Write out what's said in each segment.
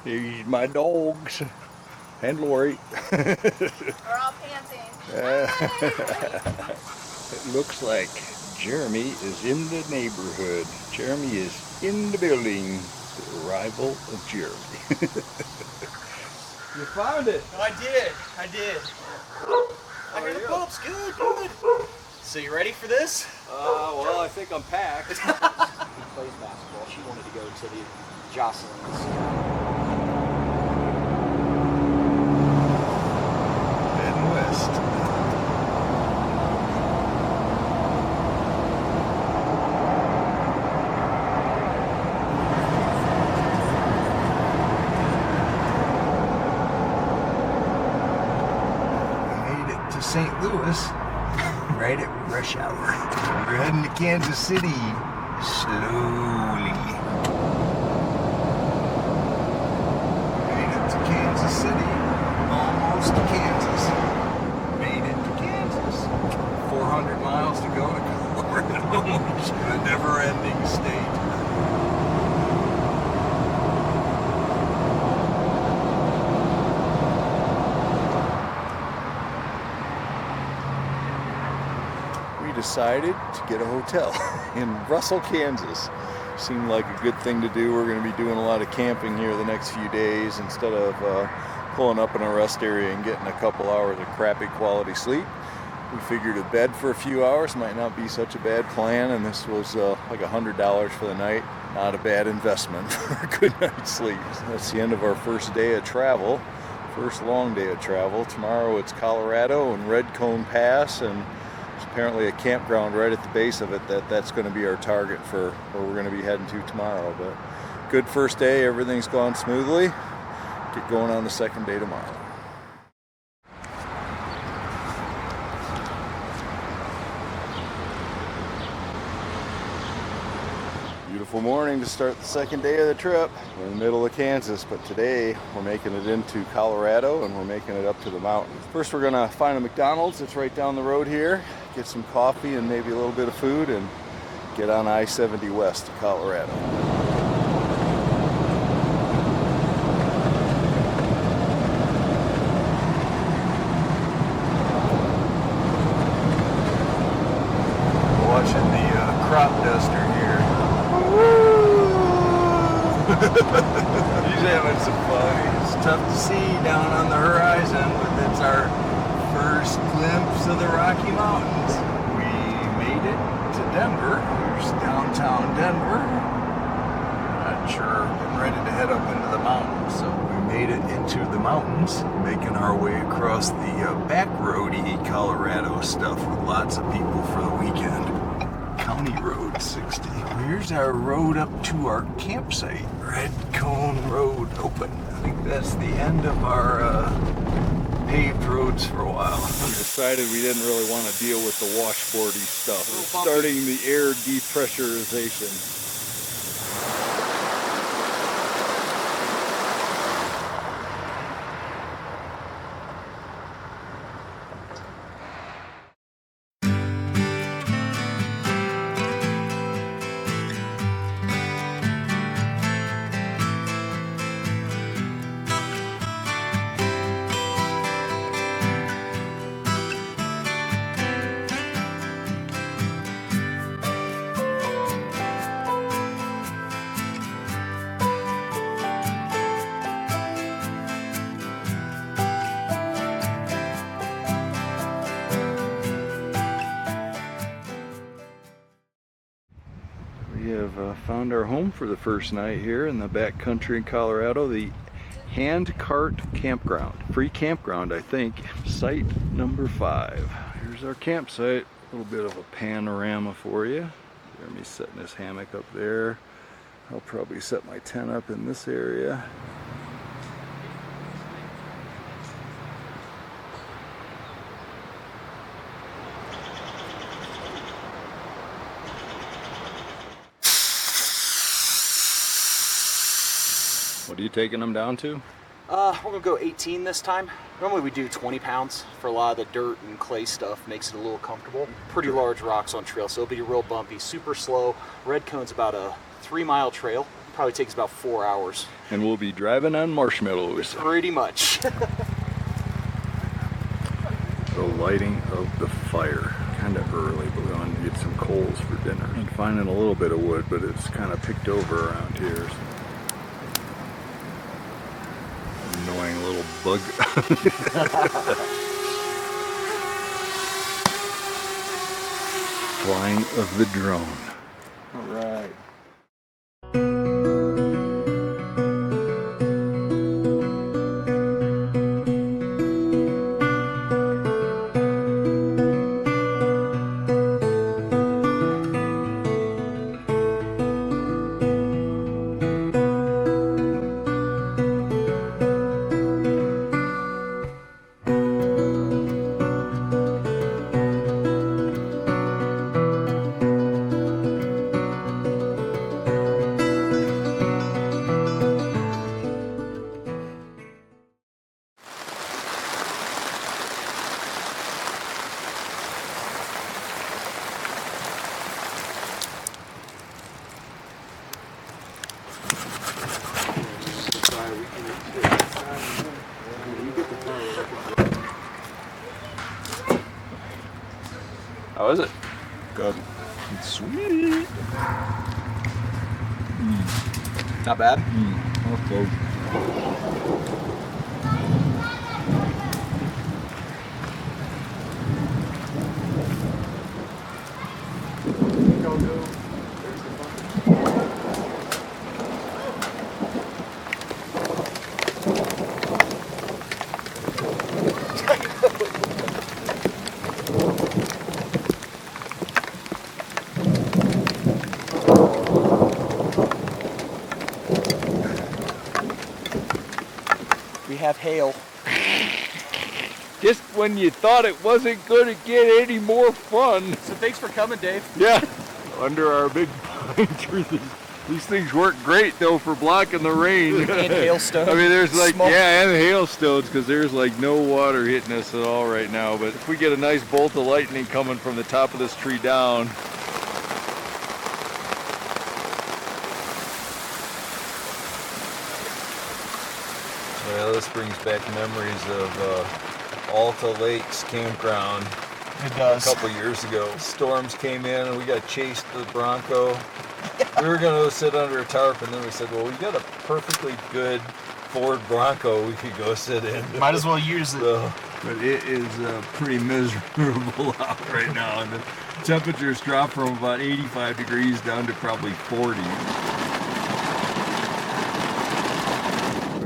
These my dogs. And Lori. We're all panting. It looks like Jeremy is in the neighborhood. Jeremy is in the building. The arrival of Jeremy. You found it. I did. I hear the pumps. Good. So you ready for this? Well, I think I'm packed. She plays basketball. She wanted to go to the Jocelyn's. St. Louis, right at rush hour. We're heading to Kansas City, slowly. Made it to Kansas City, almost to Kansas. Made it to Kansas. 400 miles to go to Colorado, a never-ending state. Decided to get a hotel in Russell, Kansas. Seemed like a good thing to do. We're going to be doing a lot of camping here the next few days instead of pulling up in a rest area and getting a couple hours of crappy quality sleep. We figured a bed for a few hours might not be such a bad plan, and this was like $100 for the night. Not a bad investment for a good night's sleep. That's the end of our first day of travel. First long day of travel. Tomorrow it's Colorado and Red Cone Pass, and apparently a campground right at the base of it that's going to be our target for where we're going to be heading to tomorrow. But good first day, everything's gone smoothly. Get going on the second day tomorrow. Beautiful morning to start the second day of the trip. We're in the middle of Kansas, but today we're making it into Colorado and we're making it up to the mountains. First we're gonna find a McDonald's that's right down the road here, get some coffee and maybe a little bit of food, and get on I-70 west to Colorado. Watching the crop duster here. He's having some fun. It's tough to see down on the horizon, but it's our first glimpse of the Rocky Mountains. We made it to Denver. Here's downtown Denver. Not sure, getting ready to head up into the mountains. So we made it into the mountains, making our way across the back roady Colorado stuff with lots of people for the weekend. County Road 60. Here's our road up to our campsite. Red Cone Road open. I think that's the end of our paved roads for a while. We decided we didn't really want to deal with the washboardy stuff. We're starting the air depressurization. We have found our home for the first night here in the back country in Colorado, the Hand Cart Campground. Free campground, I think. Site number 5. Here's our campsite. A little bit of a panorama for you. Jeremy's setting his hammock up there. I'll probably set my tent up in this area. What are you taking them down to? We're gonna go 18 this time. Normally we do 20 pounds for a lot of the dirt and clay stuff, makes it a little comfortable. Pretty large rocks on trail, so it'll be real bumpy, super slow. Red Cone's about a 3-mile trail, Probably takes about 4 hours. And we'll be driving on marshmallows. Pretty much. The lighting of the fire. Kind of early, but we wanted to get some coals for dinner. I'm finding a little bit of wood, but it's kind of picked over around here. Annoying little bug. Flying of the drone. All right. How is it? Good. It's sweet. Not bad. Okay. We have hail. Just when you thought it wasn't going to get any more fun. So thanks for coming, Dave. Yeah. Under our big pine trees. These things work great though for blocking the rain. And hailstones. I mean, there's like, Smoke. yeah, and hailstones, because there's like no water hitting us at all right now. But if we get a nice bolt of lightning coming from the top of this tree down. Well, this brings back memories of Alta Lakes campground. It A does. couple years ago. Storms came in and we got chased with the Bronco. We were going to sit under a tarp, and then we said, well, we got a perfectly good Ford Bronco we could go sit in. Might as well use it. So, but it is pretty miserable out right now, and the temperatures dropped from about 85 degrees down to probably 40.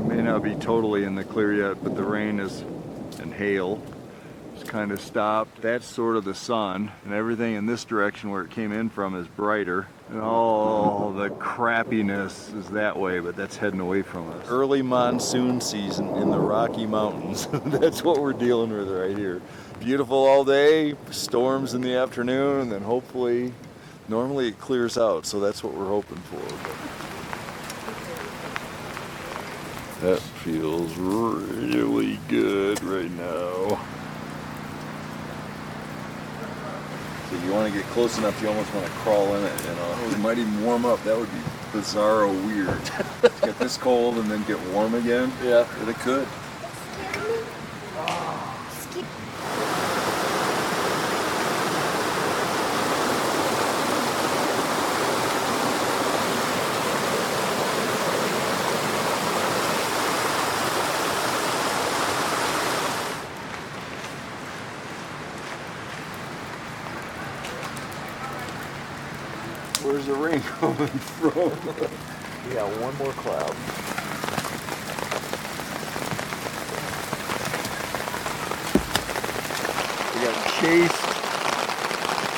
We may not be totally in the clear yet, but the rain and hail kind of stopped. That's sort of the sun, and everything in this direction where it came in from is brighter, and all the crappiness is that way, but that's heading away from us. Early monsoon season in the Rocky Mountains. That's what we're dealing with right here. Beautiful all day, storms in the afternoon, and then hopefully, normally it clears out, so that's what we're hoping for. But that feels really good right now. So you want to get close enough, you almost want to crawl in it, you know. It might even warm up. That would be bizarro weird. Get this cold and then get warm again. Yeah. But it could. Where's the rain coming from? We got one more cloud. We got chased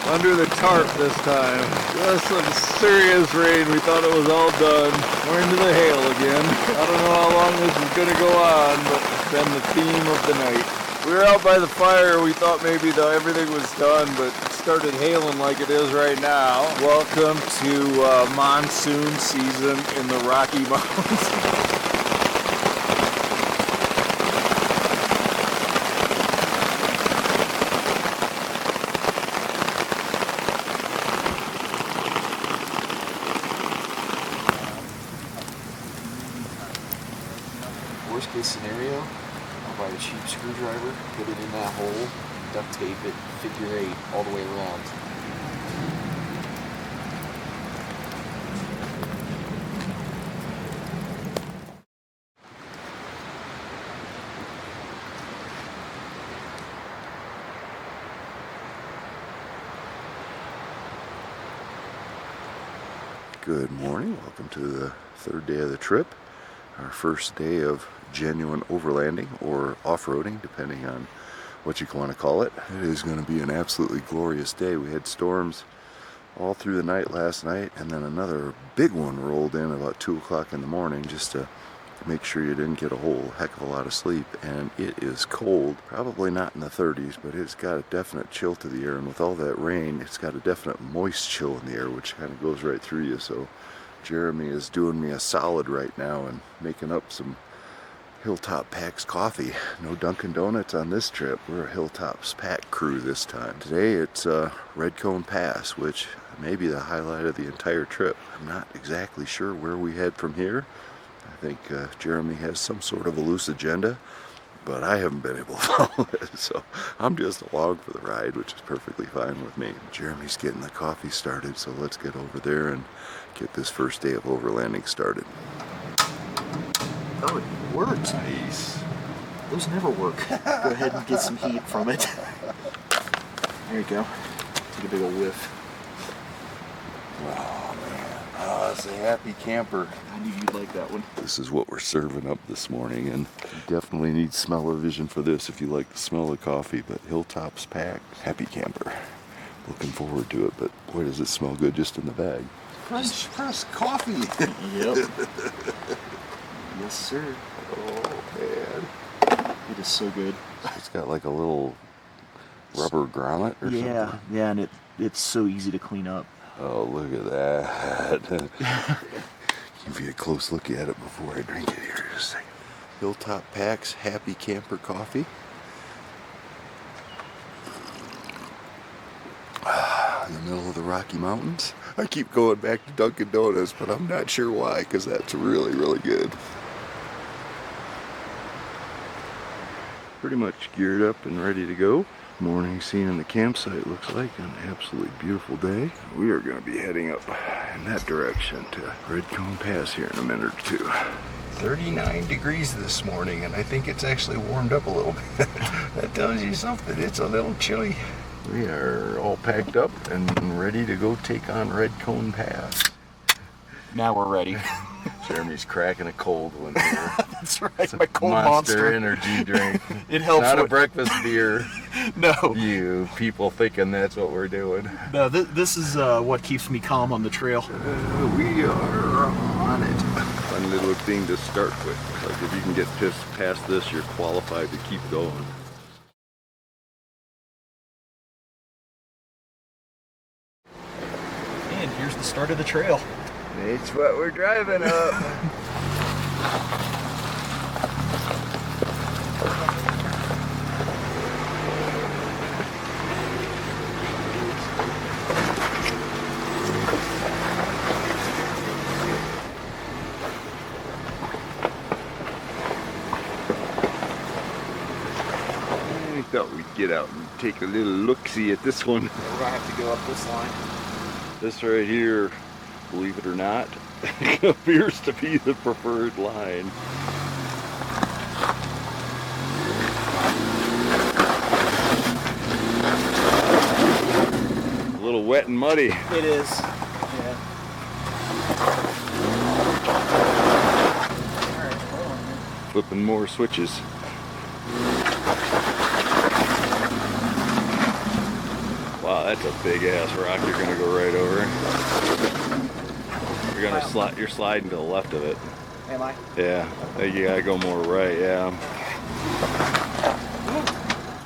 under the tarp this time. Just some serious rain. We thought it was all done. We're into the hail again. I don't know how long this is going to go on, but it's been the theme of the night. We were out by the fire. We thought maybe everything was done, but it started hailing like it is right now. Welcome to monsoon season in the Rocky Mountains. case scenario, I'll buy a cheap screwdriver, put it in that hole, duct tape it, figure 8 all the way around. Good morning, welcome to the third day of the trip. Our first day of genuine overlanding or off-roading, depending on what you want to call it. It is going to be an absolutely glorious day. We had storms all through the night last night, and then another big one rolled in about 2 o'clock in the morning just to make sure you didn't get a whole heck of a lot of sleep. And it is cold, probably not in the 30s, but it's got a definite chill to the air, and with all that rain it's got a definite moist chill in the air, which kind of goes right through you. So Jeremy is doing me a solid right now and making up some Hilltop Packs coffee. No Dunkin' Donuts on this trip. We're a Hilltop's Pack crew this time. Today it's Red Cone Pass, which may be the highlight of the entire trip. I'm not exactly sure where we head from here. I think Jeremy has some sort of a loose agenda, but I haven't been able to follow it, so I'm just along for the ride, which is perfectly fine with me. Jeremy's getting the coffee started, so let's get over there and get this first day of overlanding started. Oh, it works. Nice. Those never work. Go ahead and get some heat from it. There you go. Take a big old whiff. Oh man, oh, it's a happy camper. I knew you'd like that one. This is what we're serving up this morning, and you definitely need smell-o-vision for this if you like the smell of coffee. But Hilltop's Pack, happy camper. Looking forward to it, but boy does it smell good just in the bag. French press coffee. Yep. Yes, sir. Oh man, it is so good. It's got like a little rubber grommet or something. Yeah, and it's so easy to clean up. Oh, look at that. Give you a close look at it before I drink it here. Just a second. Hilltop Packs Happy Camper Coffee. In the middle of the Rocky Mountains. I keep going back to Dunkin' Donuts, but I'm not sure why, because that's really, really good. Pretty much geared up and ready to go. Morning scene in the campsite looks like an absolutely beautiful day. We are going to be heading up in that direction to Red Cone Pass here in a minute or two. 39 degrees this morning, and I think it's actually warmed up a little bit. That tells you something. It's a little chilly. We are all packed up and ready to go take on Red Cone Pass. Now we're ready. Jeremy's cracking a cold one here. That's right, my cold monster energy drink. It helps. Not a breakfast beer. No. You people thinking that's what we're doing. No, this is what keeps me calm on the trail. We are on it. Fun little thing to start with. Like if you can get past this, you're qualified to keep going. And here's the start of the trail. It's what we're driving up. I thought we'd get out and take a little look-see at this one. We're gonna have to go up this line. This right here, believe it or not, appears to be the preferred line. A little wet and muddy. It is. Yeah. Alright, hold on here. Flipping more switches. Wow, that's a big ass rock you're gonna go right over. You're sliding to the left of it. Am I? Yeah, you gotta go more right, yeah.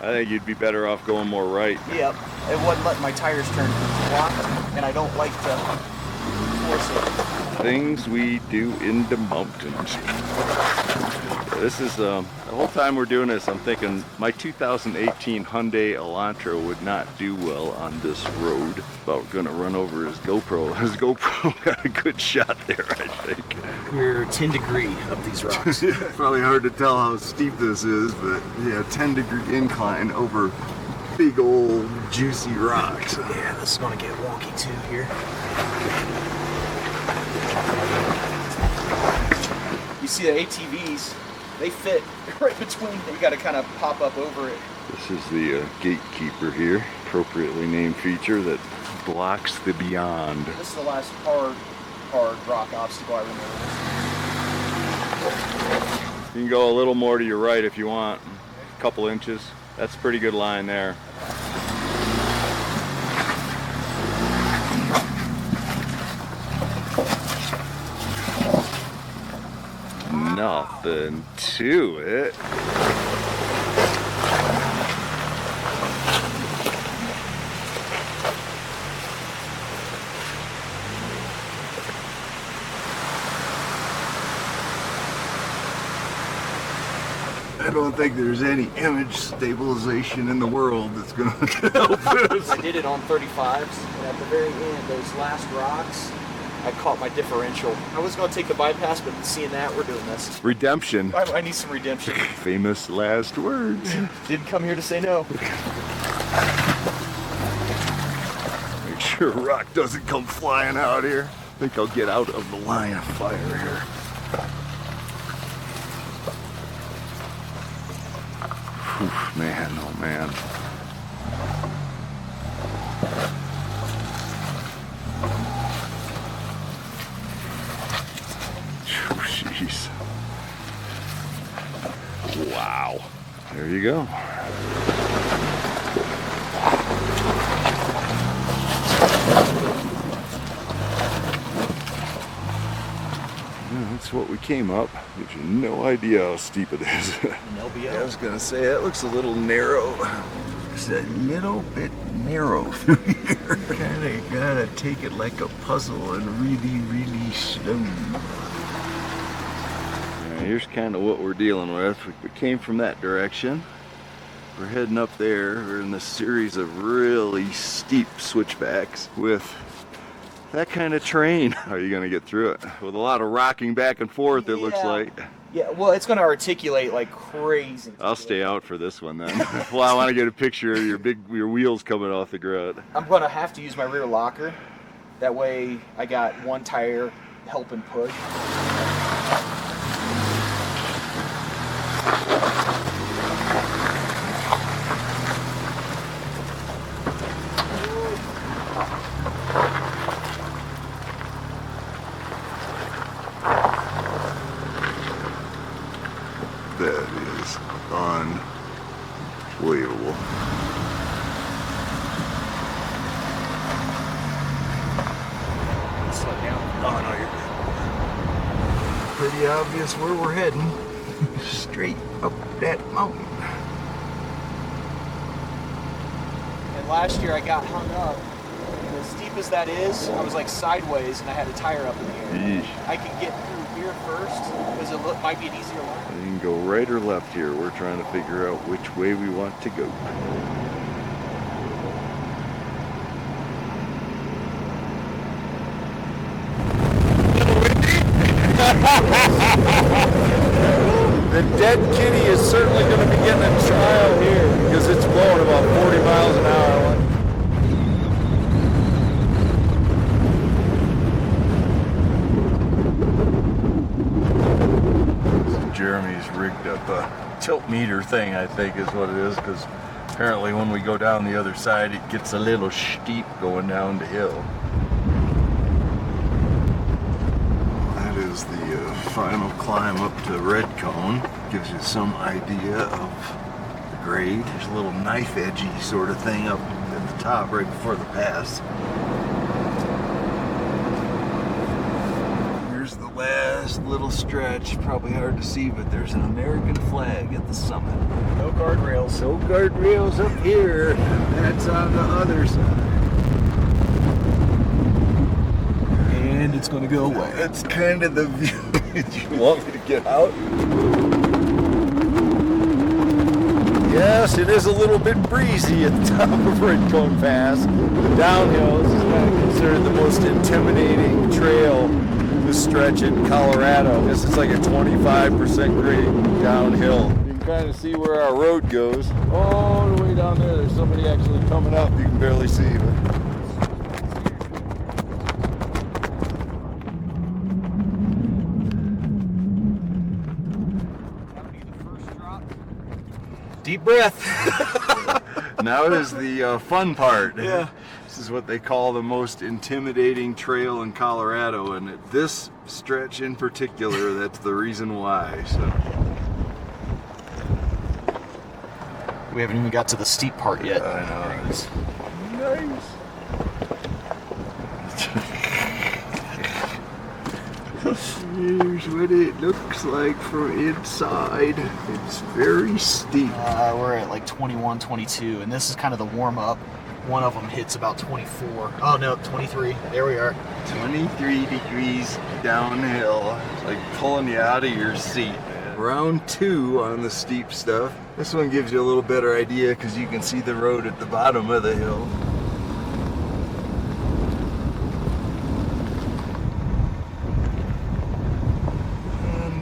I think you'd be better off going more right. Yep. It wouldn't let my tires turn block, and I don't like to force it. Things we do in the mountains. This is the whole time we're doing this, I'm thinking my 2018 Hyundai Elantra would not do well on this road. About gonna run over his GoPro. His GoPro got a good shot there, I think. We're 10 degree up these rocks. Probably hard to tell how steep this is, but yeah, 10-degree incline over big old juicy rocks. Yeah, this is gonna get wonky too here. You see the ATVs, they fit right between. You got to kind of pop up over it. This is the gatekeeper here, appropriately named feature that blocks the beyond. This is the last hard rock obstacle I remember. You can go a little more to your right if you want, a couple inches. That's a pretty good line there. Nothing to it. I don't think there's any image stabilization in the world that's going to help us. I did it on 35s, and at the very end, those last rocks, I caught my differential. I was going to take the bypass, but seeing that, we're doing this. Redemption. I need some redemption. Famous last words. Didn't come here to say no. Make sure a rock doesn't come flying out here. I think I'll get out of the line of fire here. Oof, man, oh man. Jeez. Wow. There you go. Yeah, that's what we came up. Gives you no idea how steep it is. I was gonna say that looks a little narrow. It's a little bit narrow through here. Kinda gotta take it like a puzzle and really, really slow. Here's kind of what we're dealing with. We came from that direction. We're heading up there. We're in this series of really steep switchbacks with that kind of terrain. How are you going to get through it? With a lot of rocking back and forth, it looks like. Yeah, well, it's going to articulate like crazy. I'll stay out for this one then. Well, I want to get a picture of your wheels coming off the ground. I'm going to have to use my rear locker. That way I got one tire helping push. That is unbelievable. Slow down. Oh no, you're good. Pretty obvious where we're heading. Straight up that mountain. And last year I got hung up. And as steep as that is, I was like sideways and I had a tire up in the air. Yeesh. I could get through here first because it might be an easier line. You can go right or left here. We're trying to figure out which way we want to go. The dead kitty is certainly going to be getting a trial here because it's blowing about 40 miles an hour. Jeremy's rigged up a tilt meter thing, I think is what it is, because apparently when we go down the other side it gets a little steep going down the hill. That is the final climb up to Red Cone. Gives you some idea of the grade. There's a little knife edgy sort of thing up at the top right before the pass. Here's the last little stretch. Probably hard to see, but there's an American flag at the summit. No guardrails. No guardrails up here. That's on the other side. And it's going to go away. That's kind of the view. Do you want me to get out? Yes, it is a little bit breezy at the top of Tincup Pass. Downhill, this is kind of considered the most intimidating trail, this stretch in Colorado. This is like a 25% grade downhill. You can kind of see where our road goes. All the way down there, there's somebody actually coming up. You can barely see, but deep breath. now is the fun part. Yeah. This is what they call the most intimidating trail in Colorado, and at this stretch in particular, that's the reason why. So We haven't even got to the steep part yet. I know. It's nice. Here's what it looks like from inside. It's very steep. We're at like 21, 22, and this is kind of the warm up. One of them hits about 24. Oh no, 23. There we are. 23 degrees downhill. It's like pulling you out of your seat, man. Round 2 on the steep stuff. This one gives you a little better idea because you can see the road at the bottom of the hill.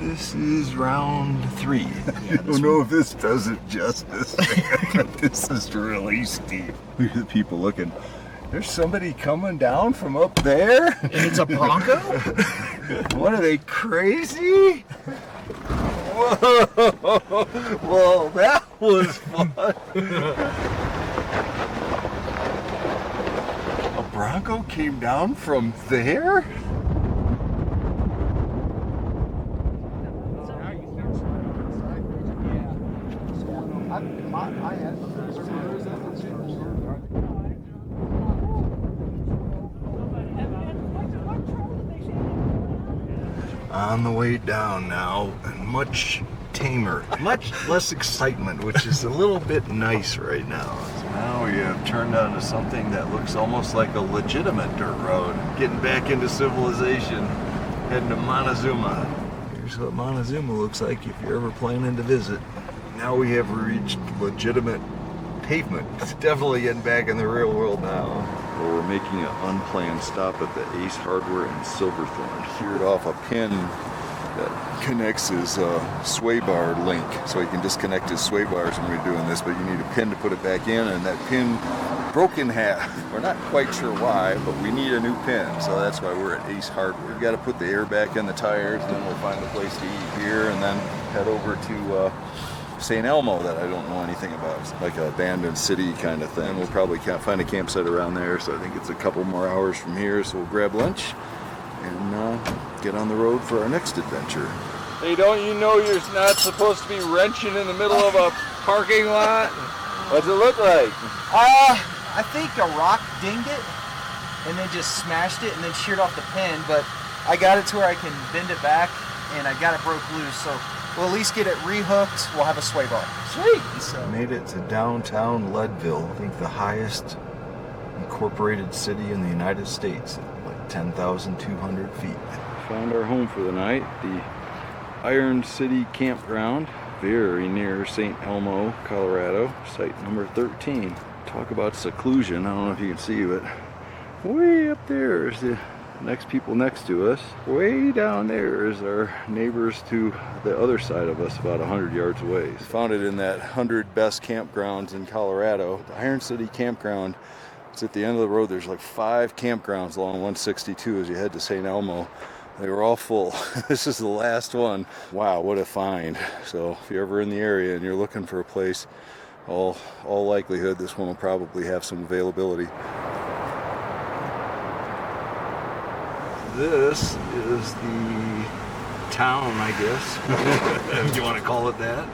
This is round 3. I don't know if this does it justice. This is really steep. Look at the people looking. There's somebody coming down from up there? And it's a Bronco? What are they, crazy? Whoa! Well, that was fun. A Bronco came down from there? On the way down now, and much tamer, much less excitement, which is a little bit nice right now. So now we have turned onto something that looks almost like a legitimate dirt road. Getting back into civilization, heading to Montezuma. Here's what Montezuma looks like if you're ever planning to visit. Now we have reached legitimate pavement. It's definitely getting back in the real world now. Well, we're making an unplanned stop at the Ace Hardware in Silverton. Sheared off a pin that connects his sway bar link, so he can disconnect his sway bars when we're doing this, but you need a pin to put it back in, and that pin broke in half. We're not quite sure why, but we need a new pin, so that's why we're at Ace Hardware. We've got to put the air back in the tires, then we'll find a place to eat here, and then head over to St. Elmo that I don't know anything about. It's like an abandoned city kind of thing. We'll probably find a campsite around there, so I think it's a couple more hours from here, so we'll grab lunch and get on the road for our next adventure. Hey, don't you know you're not supposed to be wrenching in the middle of a parking lot? What's it look like? I think a rock dinged it and then just smashed it and then sheared off the pin, but I got it to where I can bend it back and I got it broke loose, so we'll at least get it rehooked. We'll have a sway bar. Sweet! So made it to downtown Leadville, I think the highest incorporated city in the United States, like 10,200 feet. Found our home for the night, the Iron City Campground, very near St. Elmo, Colorado, site number 13. Talk about seclusion, I don't know if you can see, but way up there is the next people next to us. Way down there is our neighbors to the other side of us, about 100 yards away. Found it in that 100 best campgrounds in Colorado. The Iron City Campground, it's at the end of the road. There's like 5 campgrounds along 162 as you head to St. Elmo. They were all full. This is the last one. Wow, what a find. So if you're ever in the area and you're looking for a place, all likelihood this one will probably have some availability. This is the town, I guess, if you want to call it that,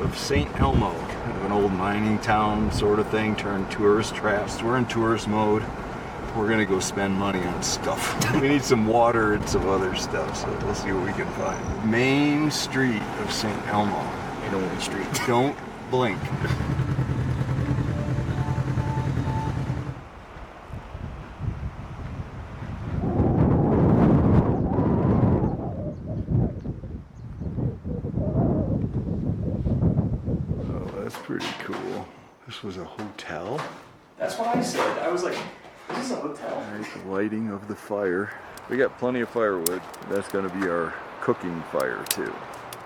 of St. Elmo. Kind of an old mining town sort of thing, turned tourist traps. We're in tourist mode. We're going to go spend money on stuff. We need some water and some other stuff, so we'll see what we can find. Main street of St. Elmo. Main Street. Don't blink. That's pretty was a hotel. That's what I said. I was like, this is a hotel. Nice lighting of the fire. We got plenty of firewood. That's going to be our cooking fire too.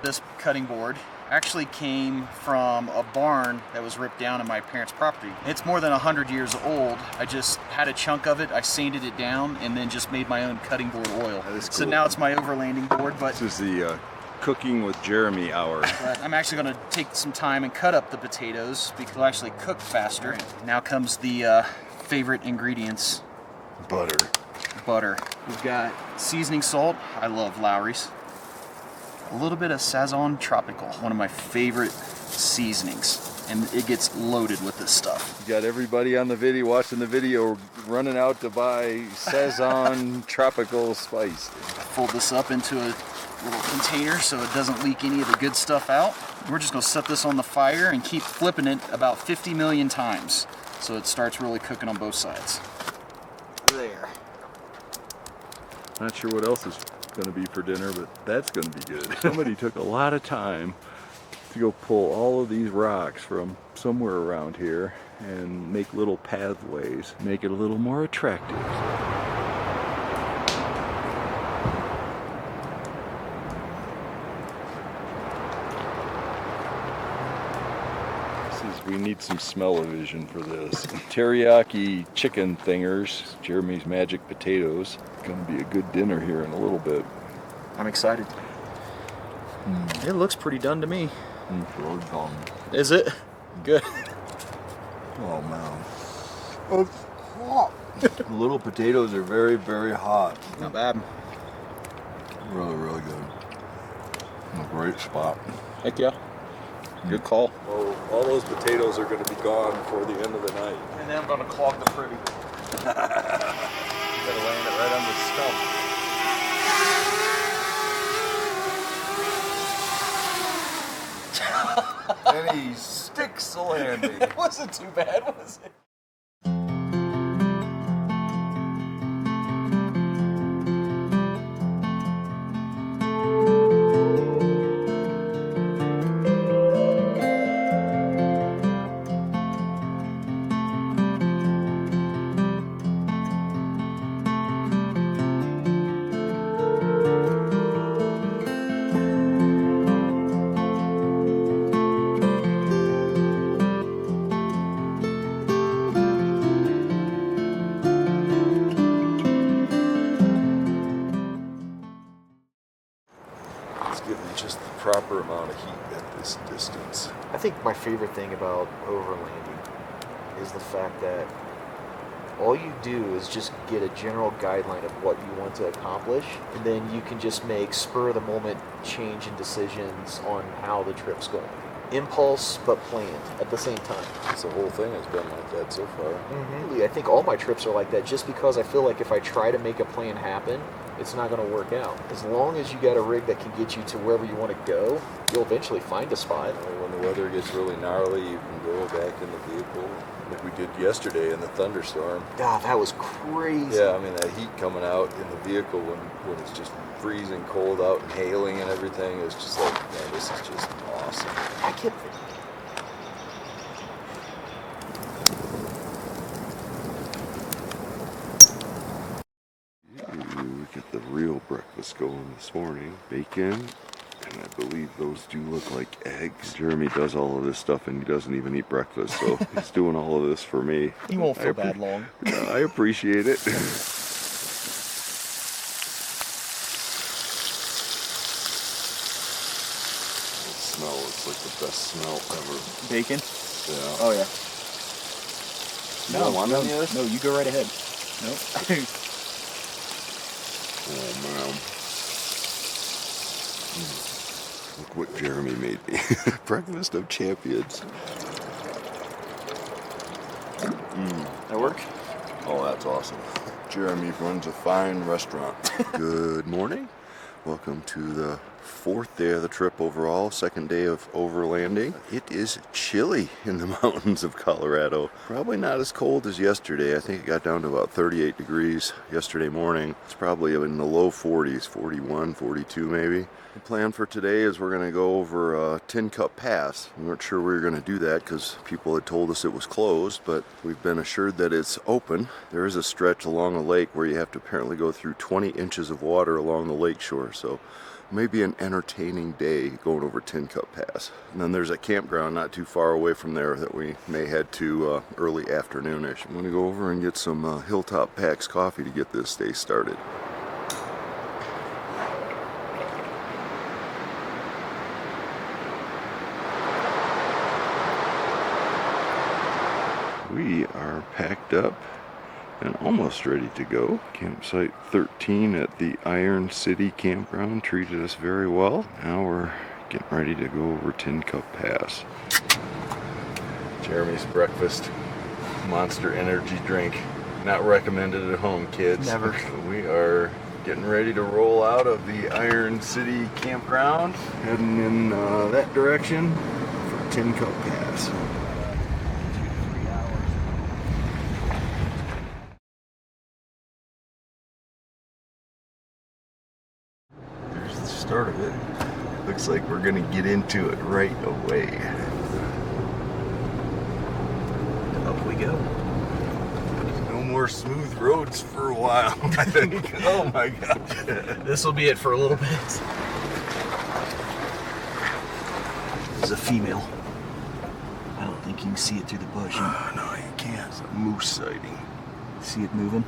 This cutting board actually came from a barn that was ripped down in my parents' property. It's more than 100 years old. I just had a chunk of it, I sanded it down, and then just made my own cutting board oil. That is cool. So now it's my overlanding board, but this is the cooking with Jeremy hour. But I'm actually going to take some time and cut up the potatoes because they'll actually cook faster. Now comes the favorite ingredients. Butter. Butter. We've got seasoning salt. I love Lowry's. A little bit of Sazon Tropical, one of my favorite seasonings, and it gets loaded with this stuff. You got everybody on the video, watching the video, running out to buy Sazon Tropical spice. Fold this up into a little container so it doesn't leak any of the good stuff out. We're just going to set this on the fire and keep flipping it about 50 million times so it starts really cooking on both sides. There. Not sure what else is going to be for dinner, but that's going to be good. Somebody took a lot of time to go pull all of these rocks from somewhere around here and make little pathways, make it a little more attractive. We need some smell-o-vision for this. Teriyaki chicken thingers, Jeremy's magic potatoes. It's gonna be a good dinner here in a little bit. I'm excited. It looks pretty done to me. Is it? Good. Oh man. It's hot. The little potatoes are very, very hot. Not bad. Really, really good. A great spot. Heck yeah. Good call. Well, all those potatoes are going to be gone before the end of the night. And then I'm going to clog the privy. You gotta land it right on the stump. And he sticks the landing. It wasn't too bad, was it? Proper amount of heat at this distance. I think my favorite thing about overlanding is the fact that all you do is just get a general guideline of what you want to accomplish, and then you can just make spur-of-the-moment change in decisions on how the trip's going. Impulse, but planned at the same time. The whole thing has been like that so far. I think all my trips are like that just because I feel like if I try to make a plan happen, it's not going to work out. As long as you got a rig that can get you to wherever you want to go, you'll eventually find a spot. When the weather gets really gnarly, you can go back in the vehicle, like we did yesterday in the thunderstorm. God, that was crazy. Yeah, I mean, that heat coming out in the vehicle when it's just freezing cold out and hailing and everything is just like, man, this is just awesome. I kept We got the real breakfast going this morning. Bacon, and I believe those do look like eggs. Jeremy does all of this stuff and he doesn't even eat breakfast, so he's doing all of this for me. You won't feel bad long. I appreciate it. Smell, it's like the best smell ever. Bacon? Yeah. Oh yeah. No, no, you go right ahead. Nope. Oh man. Look what Jeremy made me. Breakfast of champions. That work? Oh, that's awesome. Jeremy runs a fine restaurant. Good morning. Welcome to the fourth day of the trip overall, second day of overlanding. It is chilly in the mountains of Colorado. Probably not as cold as yesterday. I think it got down to about 38 degrees yesterday morning. It's probably in the low 40s, 41, 42 maybe. The plan for today is we're going to go over Tincup Pass. We weren't sure we were going to do that because people had told us it was closed, but we've been assured that it's open. There is a stretch along a lake where you have to apparently go through 20 inches of water along the lake shore, so maybe an entertaining day going over Tincup Pass. And then there's a campground not too far away from there that we may head to early afternoonish. I'm going to go over and get some Hilltop Packs coffee to get this day started. We are packed up and almost ready to go. Campsite 13 at the Iron City Campground treated us very well. Now we're getting ready to go over Tincup Pass. Jeremy's breakfast, Monster energy drink. Not recommended at home, kids. Never. We are getting ready to roll out of the Iron City Campground, heading in that direction for Tincup Pass. Start of it. Looks like we're gonna get into it right away. Up we go. No more smooth roads for a while, I think. Oh my god. This will be it for a little bit. This is a female. I don't think you can see it through the bush. Oh, no, you can't. It's a moose sighting. See it moving?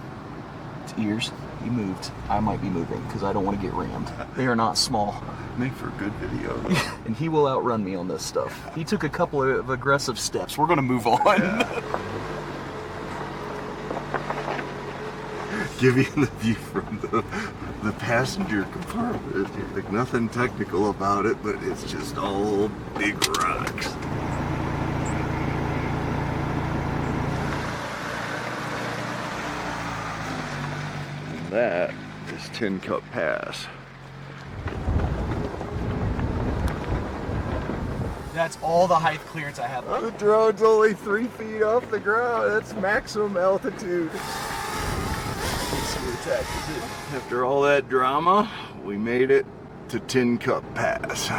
Its ears. He moved. I might be moving because I don't want to get rammed. They are not small. Make for a good video. And he will outrun me on this stuff. He took a couple of aggressive steps. We're going to move on. Yeah. Give you the view from the passenger compartment. Like nothing technical about it, but it's just all big rocks. That is Tincup Pass. That's all the height clearance I have. The drone's only 3 feet off the ground. That's maximum altitude. After all that drama, we made it to Tincup Pass.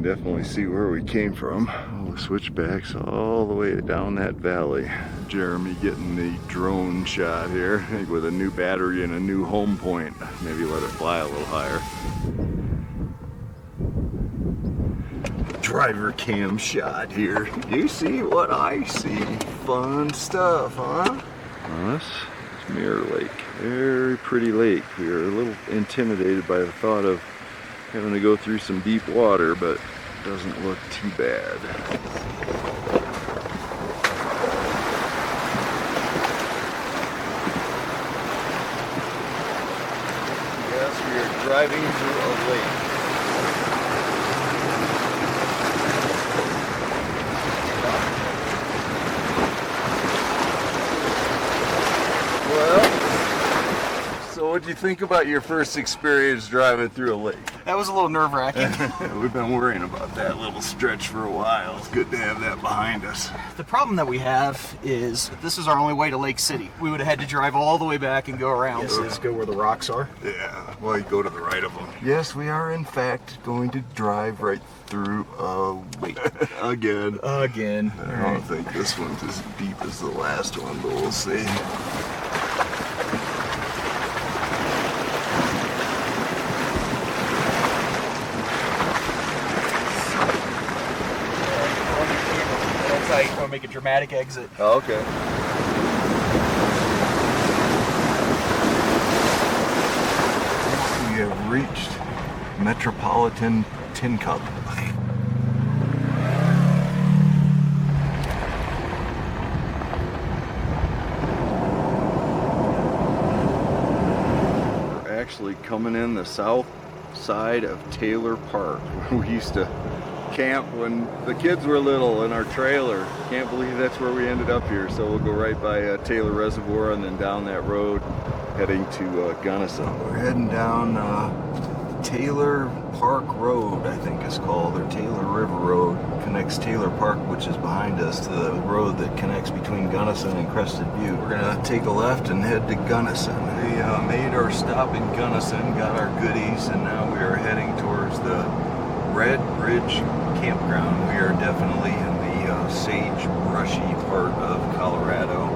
Definitely see where we came from. All the switchbacks all the way down that valley. Jeremy getting the drone shot here, I think with a new battery and a new home point. Maybe let it fly a little higher. Driver cam shot here. You see what I see? Fun stuff, huh? Well, this is Mirror Lake. Very pretty lake. We are a little intimidated by the thought of having to go through some deep water, but it doesn't look too bad. Pass. We are driving through a lake. Well, so what'd you think about your first experience driving through a lake? That was a little nerve-wracking. We've been worrying about that little stretch for a while. It's good to have that behind us. The problem that we have is this is our only way to Lake City. We would have had to drive all the way back and go around. Yes, let's go where the rocks are. Yeah, well, you go to the right of them. Yes, we are in fact going to drive right through a lake. Again. Again. I don't think this one's as deep as the last one, but we'll see. I want to make a dramatic exit. Oh, okay. We have reached Metropolitan Tincup. We're actually coming in the south side of Taylor Park, where we used to camp when the kids were little in our trailer. Can't believe that's where we ended up here. So we'll go right by Taylor Reservoir and then down that road heading to Gunnison. We're heading down Taylor Park Road, I think it's called, or Taylor River Road. Connects Taylor Park, which is behind us, to the road that connects between Gunnison and Crested Butte. We're gonna take a left and head to Gunnison. We made our stop in Gunnison, got our goodies, and now we are heading towards the Red Bridge Campground. We are definitely in the sage-brushy part of Colorado.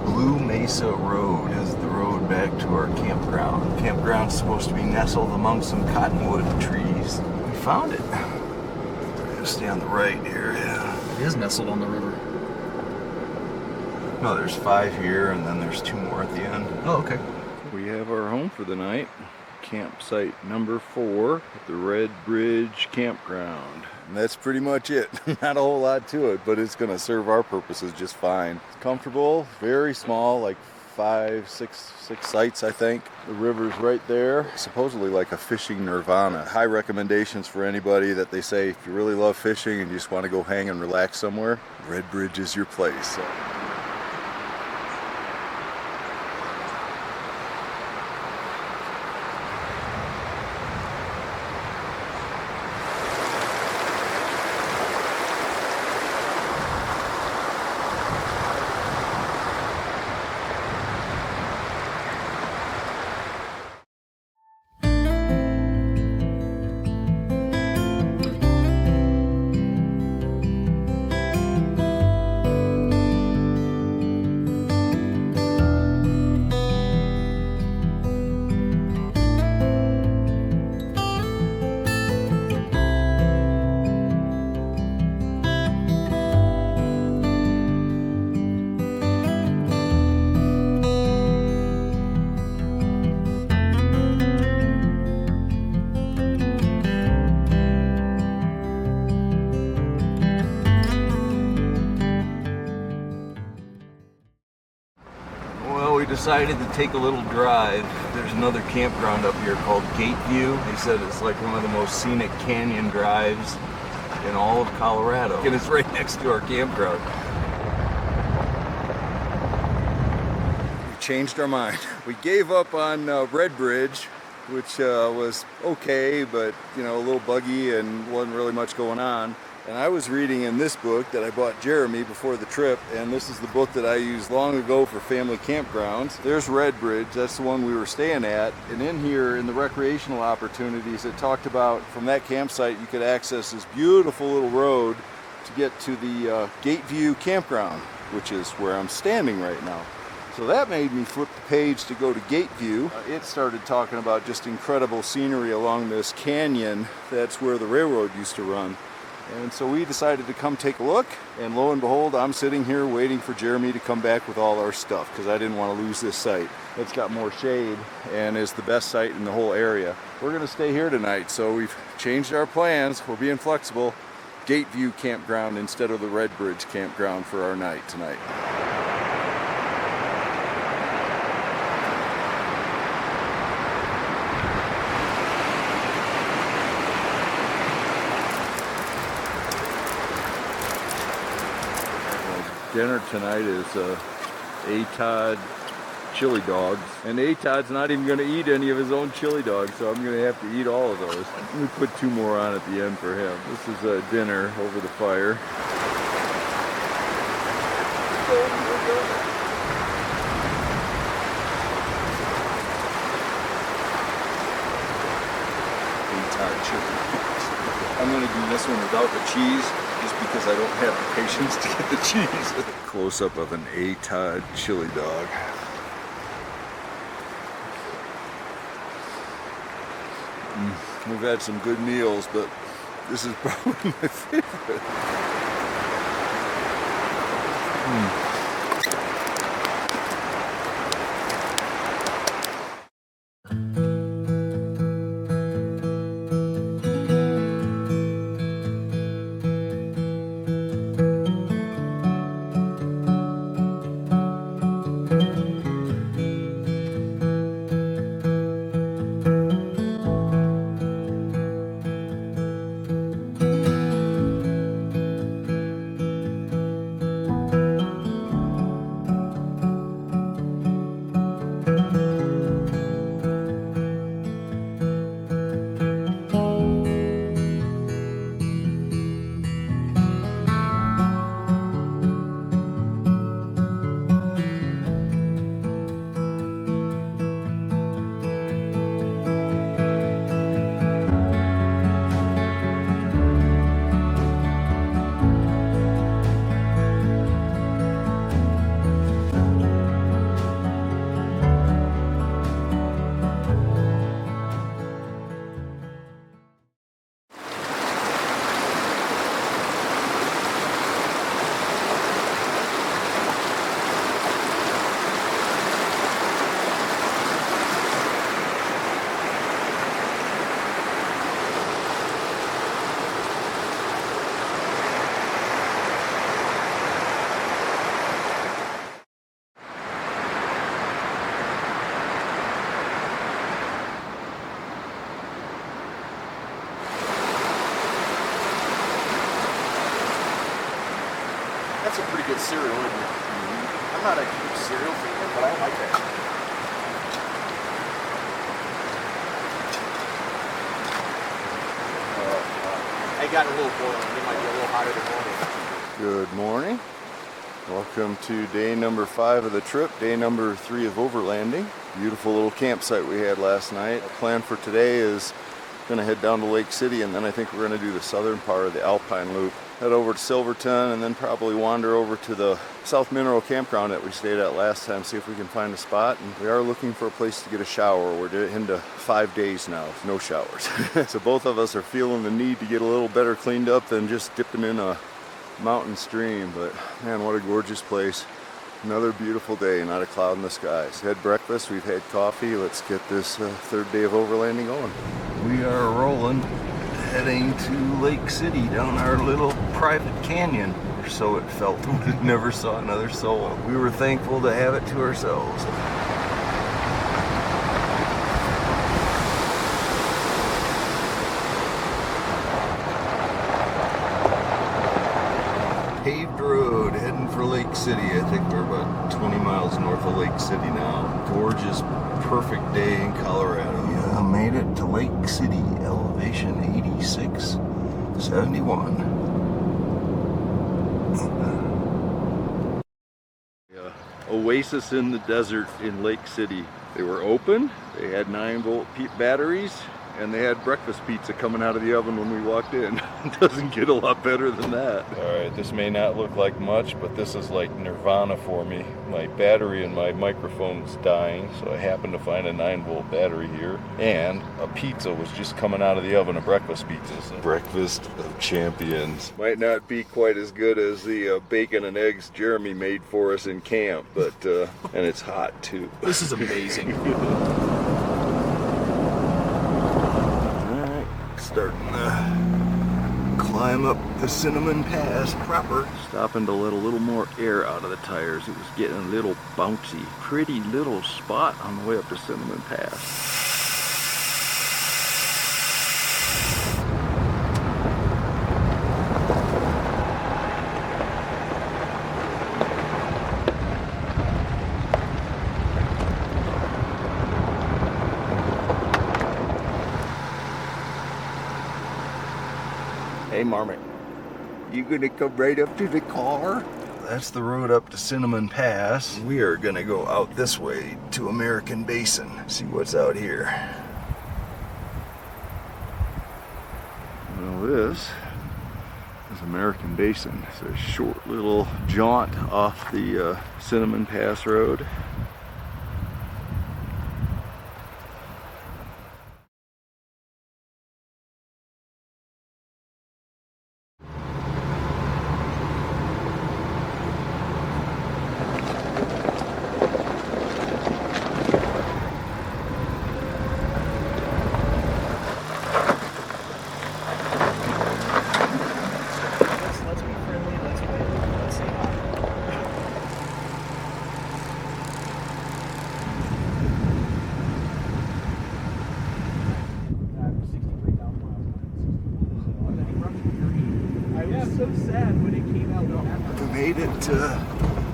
Blue Mesa Road is the road back to our campground. The campground's supposed to be nestled among some cottonwood trees. We found it. We're gonna stay on the right here, yeah. It is nestled on the river. No, there's 5 here, and then there's 2 more at the end. Oh, okay. We have our home for the night. Campsite number 4 at the Red Bridge Campground. And that's pretty much it. Not a whole lot to it, but it's going to serve our purposes just fine. It's comfortable, very small, like 6 sites, I think. The river's right there. Supposedly like a fishing nirvana. High recommendations for anybody that they say if you really love fishing and you just want to go hang and relax somewhere, Red Bridge is your place. So. Decided to take a little drive. There's another campground up here called Gateview. They said it's like one of the most scenic canyon drives in all of Colorado. And it's right next to our campground. We changed our mind. We gave up on Red Bridge, which was okay, but you know, a little buggy and wasn't really much going on. And I was reading in this book that I bought Jeremy before the trip, and this is the book that I used long ago for family campgrounds. There's Red Bridge, that's the one we were staying at. And in here, in the recreational opportunities, it talked about from that campsite you could access this beautiful little road to get to the Gateview campground, which is where I'm standing right now. So that made me flip the page to go to Gateview. It started talking about just incredible scenery along this canyon. That's where the railroad used to run. And so we decided to come take a look, and lo and behold, I'm sitting here waiting for Jeremy to come back with all our stuff because I didn't want to lose this site. It's got more shade and is the best site in the whole area. We're going to stay here tonight, so we've changed our plans. We're being flexible. Gateview Campground instead of the Red Bridge Campground for our night tonight. Dinner tonight is A-Todd chili dogs. And A-Todd's not even going to eat any of his own chili dogs, so I'm going to have to eat all of those. We put 2 more on at the end for him. This is dinner over the fire. A-Todd chili. I'm going to do this one without the cheese, just because I don't have the patience to get the cheese. Close-up of an A-Todd chili dog. We've had some good meals, but this is probably my favorite. That's a pretty good cereal, isn't it? Mm-hmm. I'm not a huge cereal fan, but I like that. I got a little boiling. It might be a little hotter than normal. Good morning. Welcome to day number 5 of the trip, day number 3 of overlanding. Beautiful little campsite we had last night. Our plan for today is going to head down to Lake City, and then I think we're going to do the southern part of the Alpine Loop. Head over to Silverton and then probably wander over to the South Mineral Campground that we stayed at last time, see if we can find a spot. And we are looking for a place to get a shower. We're into 5 days now, no showers. So both of us are feeling the need to get a little better cleaned up than just dipping in a mountain stream. But man, what a gorgeous place. Another beautiful day, not a cloud in the skies. Had breakfast, we've had coffee. Let's get this 3rd day of overlanding going. We are rolling, heading to Lake City down our little private canyon, or so it felt. We never saw another soul. We were thankful to have it to ourselves. Paved road heading for Lake City. I think we're about 20 miles north of Lake City now. Gorgeous, perfect day in Colorado. Yeah, made it to Lake City, elevation 8671. Yeah, oasis in the desert in Lake City. They were open, they had 9-volt batteries, and they had breakfast pizza coming out of the oven when we walked in. It doesn't get a lot better than that. Alright, this may not look like much, but this is like nirvana for me. My battery in my microphone's dying, so I happened to find a 9-volt battery here. And a pizza was just coming out of the oven, a breakfast pizza. So breakfast of champions. Might not be quite as good as the bacon and eggs Jeremy made for us in camp, but and it's hot too. This is amazing. Starting to climb up the Cinnamon Pass proper. Stopping to let a little more air out of the tires. It was getting a little bouncy. Pretty little spot on the way up to Cinnamon Pass. Hey, Marmot, you gonna come right up to the car? That's the road up to Cinnamon Pass. We are gonna go out this way to American Basin. See what's out here. Well, this is American Basin. It's a short little jaunt off the Cinnamon Pass Road. Let's be friendly. Let's wait. Let's say hi. 63,000 miles. I was so sad when it came out. We made it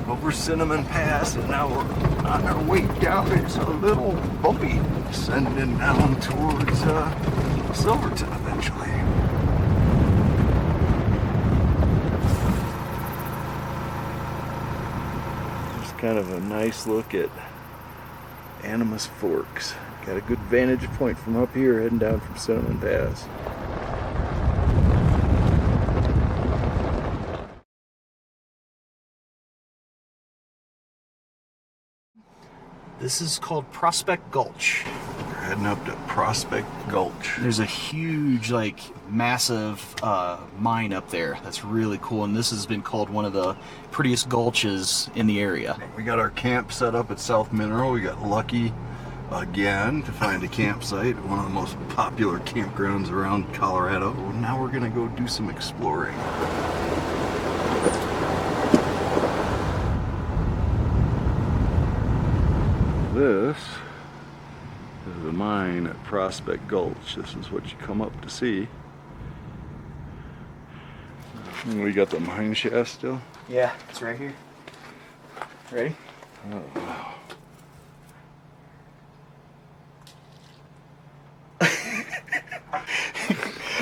over Cinnamon Pass, and now we're on our way down. It's a little bumpy, descending down towards Silverton eventually. Just kind of a nice look at Animas Forks. Got a good vantage point from up here heading down from Cinnamon Pass. This is called Prospect Gulch. We're heading up to Prospect Gulch. There's a huge, like, massive mine up there. That's really cool, and this has been called one of the prettiest gulches in the area. We got our camp set up at South Mineral. We got lucky again to find a campsite, one of the most popular campgrounds around Colorado. Now we're gonna go do some exploring. This is the mine at Prospect Gulch. This is what you come up to see. And we got the mine shaft still. Yeah, it's right here. Ready? Oh, wow.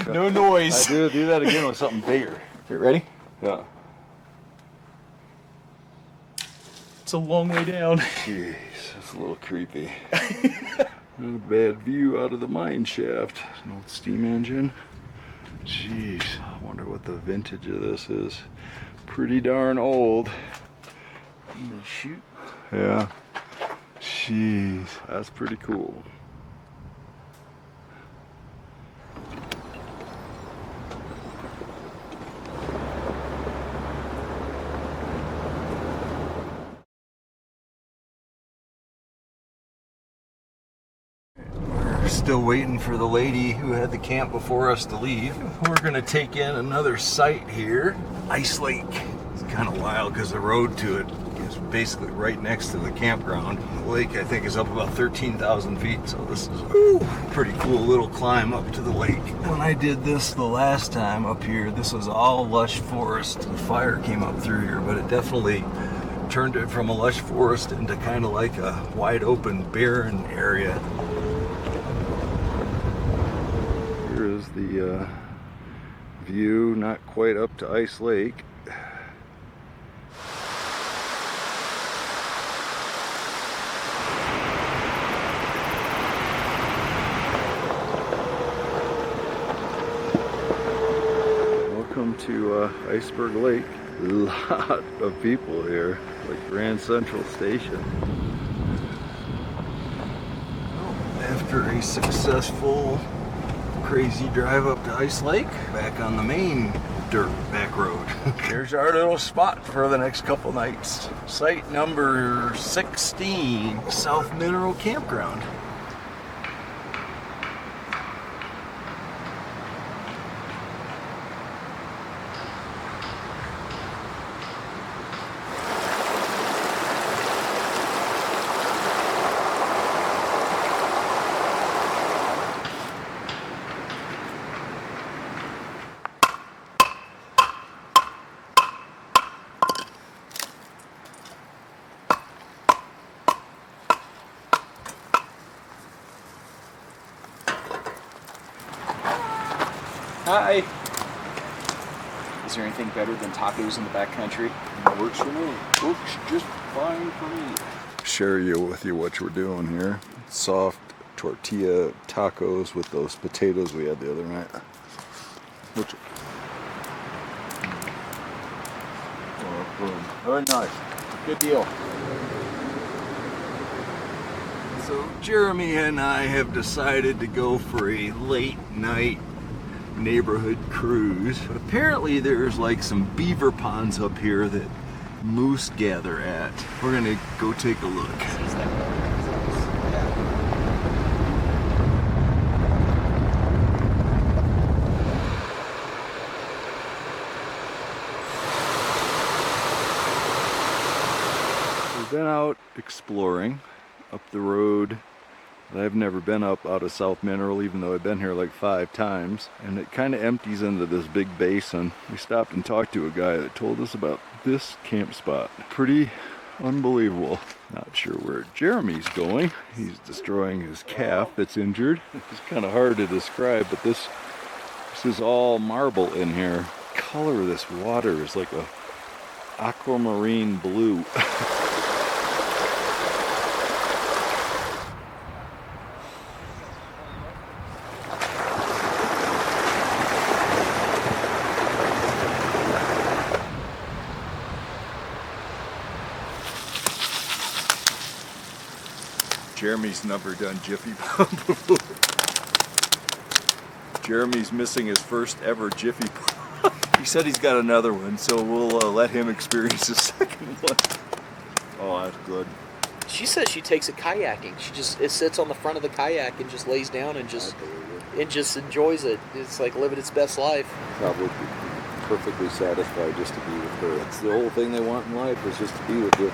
No noise. Do that again with something bigger. You ready? Yeah. It's a long way down. Jeez, that's a little creepy. Not a bad view out of the mine shaft. An old steam engine. Jeez, I wonder what the vintage of this is. Pretty darn old. Shoot. Yeah. Jeez, that's pretty cool. We're still waiting for the lady who had the camp before us to leave. We're gonna take in another site here, Ice Lake. It's kind of wild because the road to it is basically right next to the campground. The lake, I think, is up about 13,000 feet, so this is a pretty cool little climb up to the lake. When I did this the last time up here, this was all lush forest. The fire came up through here, but it definitely turned it from a lush forest into kind of like a wide open, barren area. Here is the view, not quite up to Ice Lake. Welcome to Iceberg Lake. A lot of people here, like Grand Central Station. After a successful, crazy drive up to Ice Lake, back on the main dirt back road. Here's our little spot for the next couple nights. Site number 16, South Mineral Campground. Hi. Is there anything better than tacos in the backcountry? Works for me. Works just fine for me. Share with you what we're doing here. Soft tortilla tacos with those potatoes we had the other night. Very nice. Good deal. So Jeremy and I have decided to go for a late night neighborhood cruise. But apparently there's like some beaver ponds up here that moose gather at. We're gonna go take a look. We've been out exploring up the road that I've never been up out of South Mineral, even though I've been here like 5 times, and it kind of empties into this big basin. We stopped and talked to a guy that told us about this camp spot. Pretty unbelievable. Not sure where Jeremy's going. He's destroying his calf that's injured. It's kind of hard to describe, but this is all marble in here. The color of this water is like a aquamarine blue. Jeremy's never done Jiffy Pop before. Jeremy's missing his first ever Jiffy Pop. He said he's got another one, so we'll let him experience the second one. Oh, that's good. She says she takes it kayaking. It sits on the front of the kayak and just lays down and just enjoys it. It's like living its best life. Probably perfectly satisfied just to be with her. That's the whole thing they want in life, is just to be with you.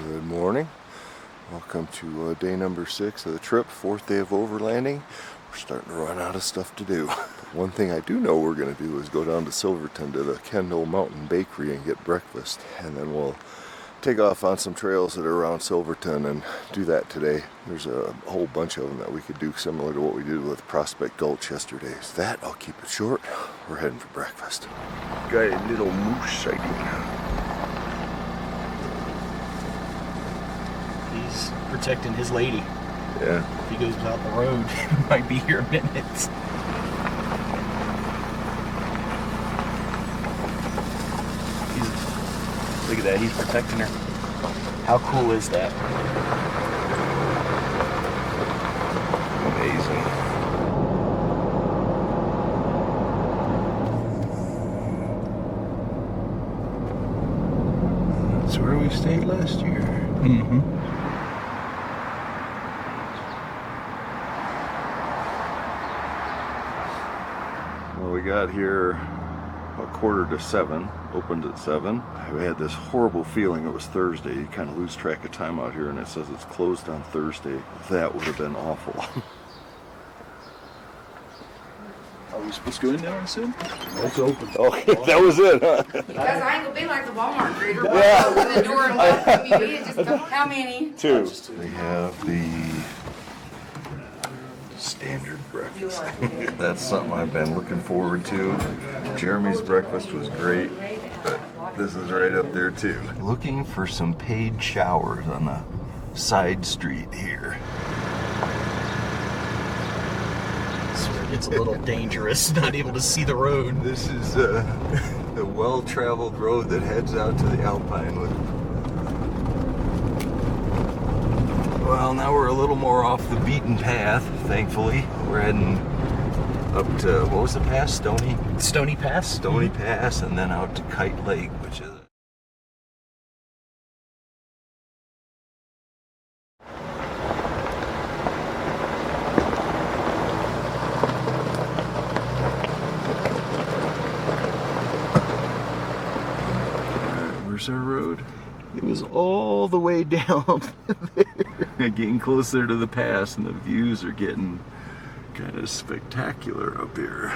Good morning. Welcome to day number 6 of the trip, 4th day of overlanding. We're starting to run out of stuff to do. One thing I do know we're going to do is go down to Silverton to the Kendall Mountain Bakery and get breakfast. And then we'll take off on some trails that are around Silverton and do that today. There's a whole bunch of them that we could do similar to what we did with Prospect Gulch yesterday. So that, I'll keep it short. We're heading for breakfast. Got a little moose sighting. He's protecting his lady. Yeah. If he goes out the road, he might be here minutes. Look at that, he's protecting her. How cool is that? Amazing. That's where we stayed last year. Mm-hmm. Well, we got here about 6:45, opened at 7. I had this horrible feeling it was Thursday. You kind of lose track of time out here, and it says it's closed on Thursday. That would have been awful. Are we supposed to go in now soon? It's open. Okay, that was it, huh? Because I ain't gonna be like the Walmart greeter. Yeah. Open the door and welcome you in. Just how many? 2. They have the standard breakfast. That's something I've been looking forward to. Jeremy's breakfast was great, but this is right up there too. Looking for some paid showers on the side street here. That's where it gets a little dangerous, not able to see the road. This is the well-traveled road that heads out to the Alpine Loop. Well, now we're a little more off the beaten path, thankfully. We're heading up to, what was the pass? Stony Pass? Stony Pass, and then out to Kite Lake, which is... Where's our road? It was all the way down there. Getting closer to the pass, and the views are getting kind of spectacular up here.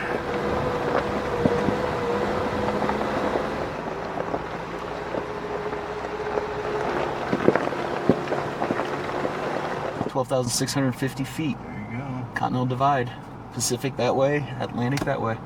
12,650 feet. There you go. Continental Divide. Pacific that way, Atlantic that way.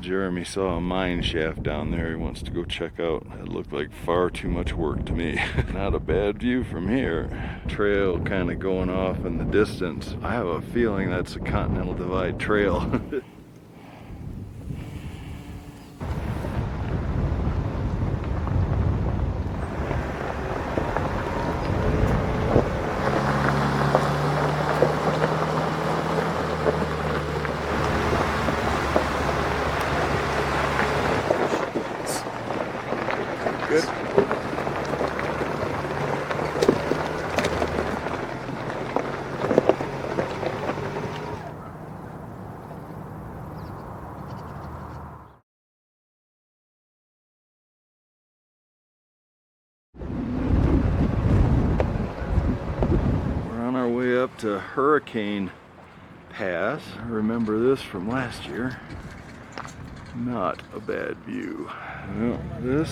Jeremy saw a mine shaft down there he wants to go check out. It looked like far too much work to me. Not a bad view from here. Trail kind of going off in the distance. I have a feeling that's a Continental Divide trail. Up to Hurricane Pass. I remember this from last year. Not a bad view. Well, this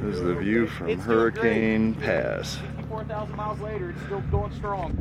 is the view from Hurricane Pass. 54,000 miles later, it's still going strong.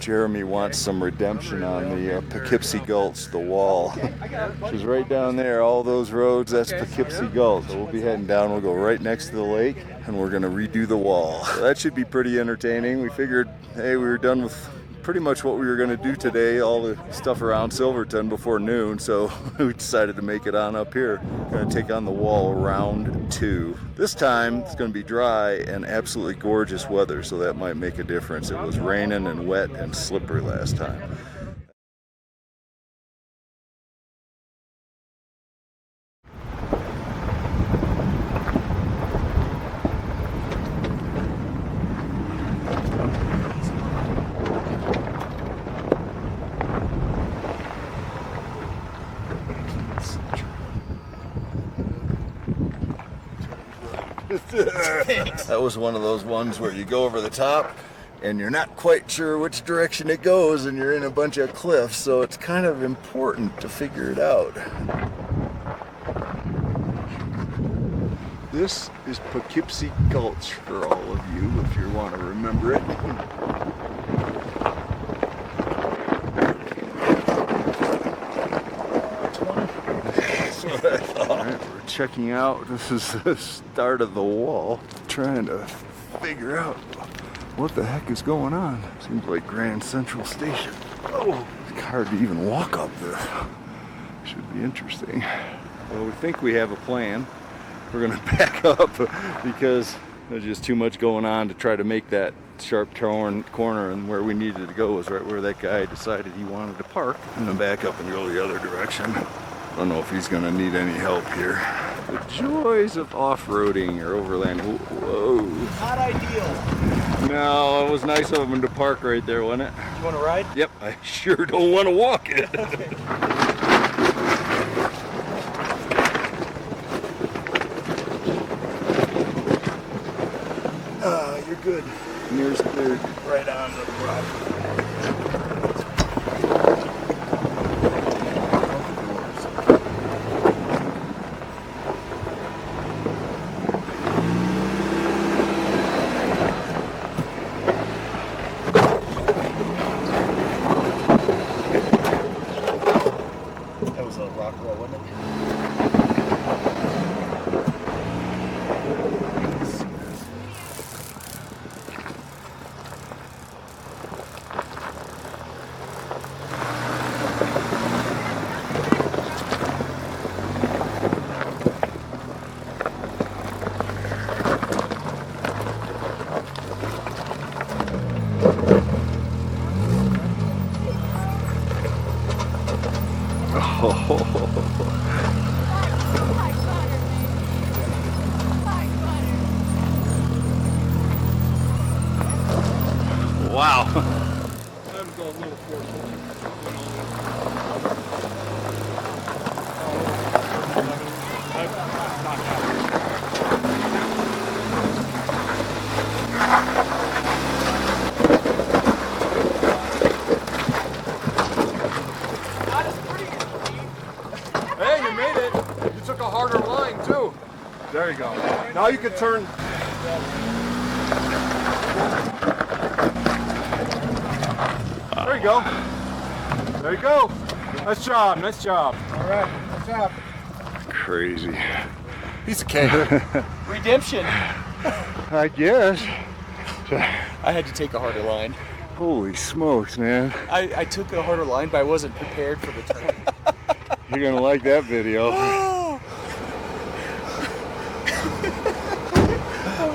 Jeremy wants some redemption on the Poughkeepsie Gulch, the wall. Which is right down there, all those roads, that's Poughkeepsie Gulch. So we'll be heading down, we'll go right next to the lake, and we're gonna redo the wall. So that should be pretty entertaining. We figured, hey, we were done with pretty much what we were gonna do today, all the stuff around Silverton before noon, so we decided to make it on up here. Gonna take on the wall round 2. This time it's gonna be dry and absolutely gorgeous weather, so that might make a difference. It was raining and wet and slippery last time. That was one of those ones where you go over the top and you're not quite sure which direction it goes and you're in a bunch of cliffs, so it's kind of important to figure it out. This is Poughkeepsie Gulch for all of you if you want to remember it. Alright, we're checking out. This is the start of the wall. Trying to figure out what the heck is going on. Seems like Grand Central Station. Oh, it's hard to even walk up there. Should be interesting. Well, we think we have a plan. we're gonna back up because there's just too much going on to try to make that sharp corner, and where we needed to go was right where that guy decided he wanted to park. I'm gonna back up and go the other direction. I don't know if he's gonna need any help here. The joys of off-roading or overlanding. Whoa. Not ideal. No, it was nice of him to park right there, wasn't it? You want to ride? Yep, I sure don't want to walk it. You're good. Near's cleared. Right on the property. That was a rock wall, wasn't it? Wow. Hey, you made it. You took a harder line too. There you go. Now you can turn. There you go. There you go. Nice job. Nice job. All right. Nice job. Crazy. Piece of cake. Redemption. I guess. I had to take a harder line. Holy smokes, man. I took a harder line, but I wasn't prepared for the turn. You're gonna like that video. Oh,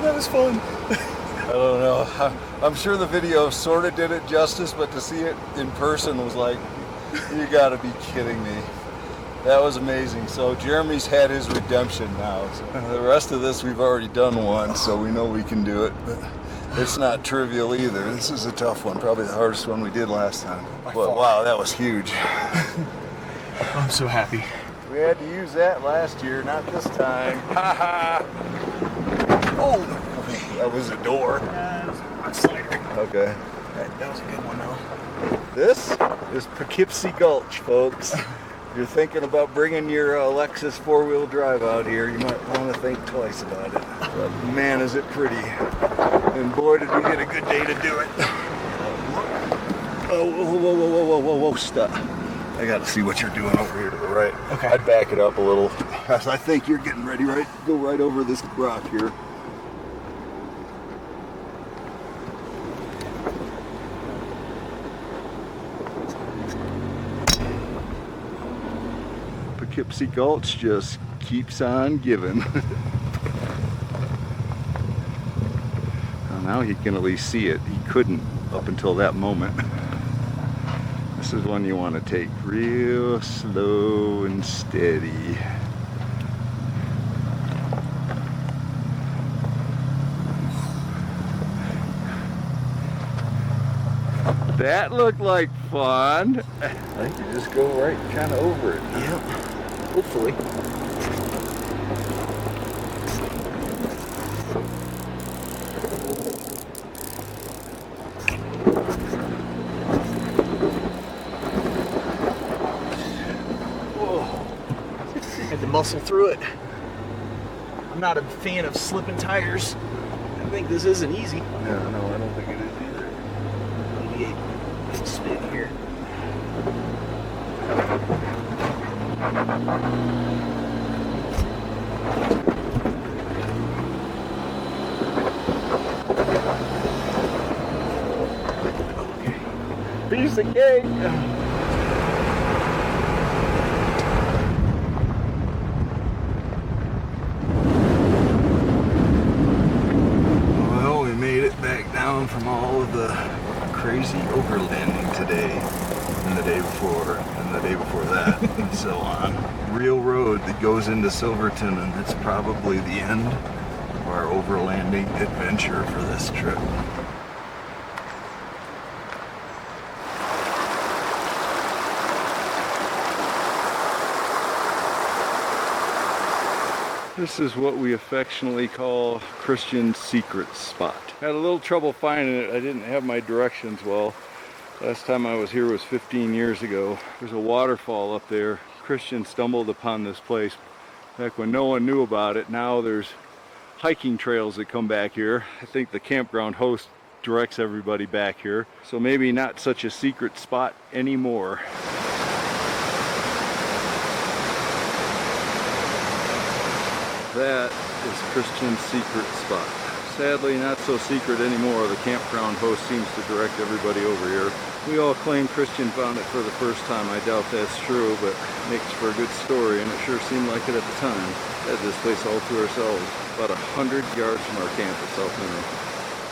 that was fun. I don't know. I'm sure the video sort of did it justice, but to see it in person was like, you gotta be kidding me. That was amazing. So Jeremy's had his redemption now. So the rest of this we've already done once, so we know we can do it. But it's not trivial either. This is a tough one, probably the hardest one we did last time. But wow, that was huge. I'm so happy. We had to use that last year, not this time. Ha ha! Oh, that was a door. Okay. That was a good one, though. This is Poughkeepsie Gulch, folks. If you're thinking about bringing your Lexus four-wheel drive out here, you might want to think twice about it. But man, is it pretty. And boy, did we get a good day to do it. Oh, whoa, stop. I got to see what you're doing over here to the right. Okay. I'd back it up a little. I think you're getting ready, right? Go right over this rock here. Poughkeepsie Gulch just keeps on giving. Well, now he can at least see it. He couldn't up until that moment. This is one you want to take real slow and steady. That looked like fun. I think you just go right kind of over it. Yep. Hopefully. Had to muscle through it. I'm not a fan of slipping tires. I think this isn't easy. Yeah, no, I don't think it is either. Maybe a spin here. Okay. Piece of cake. crazy overlanding today, and the day before, and the day before that, and so on. Real road that goes into Silverton, and it's probably the end of our overlanding adventure for this trip. This is what we affectionately call Christian's secret spot. Had a little trouble finding it. I didn't have my directions well. Last time I was here was 15 years ago. There's a waterfall up there. Christian stumbled upon this place back when no one knew about it. Now there's hiking trails that come back here. I think the campground host directs everybody back here. So maybe not such a secret spot anymore. That is Christian's secret spot. Sadly, not so secret anymore. The campground host seems to direct everybody over here. We all claim Christian found it for the first time. I doubt that's true, but makes for a good story, and it sure seemed like it at the time. We had this place all to ourselves, about 100 yards from our camp at South Mineral.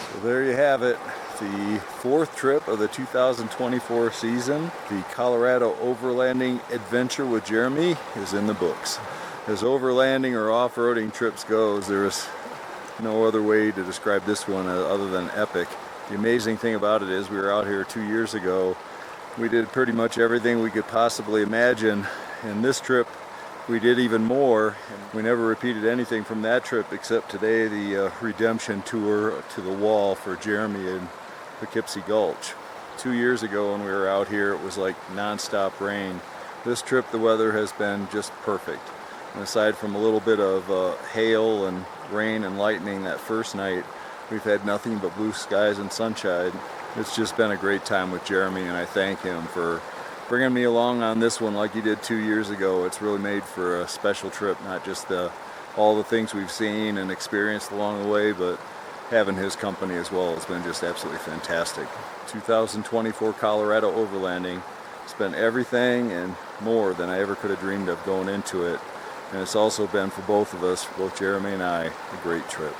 So there you have it. The fourth trip of the 2024 season, the Colorado Overlanding Adventure with Jeremy, is in the books. As overlanding or off-roading trips goes, there is no other way to describe this one other than epic. The amazing thing about it is we were out here 2 years ago. We did pretty much everything we could possibly imagine. And this trip, we did even more. We never repeated anything from that trip except today, the redemption tour to the wall for Jeremy in Poughkeepsie Gulch. 2 years ago when we were out here, it was like non-stop rain. This trip, the weather has been just perfect. And aside from a little bit of hail and rain and lightning that first night, we've had nothing but blue skies and sunshine. It's just been a great time with Jeremy, and I thank him for bringing me along on this one like he did 2 years ago. It's really made for a special trip, not just all the things we've seen and experienced along the way, but having his company as well has been just absolutely fantastic. 2024 Colorado Overlanding. It's been everything and more than I ever could have dreamed of going into it. And it's also been, for both of us, both Jeremy and I, a great trip.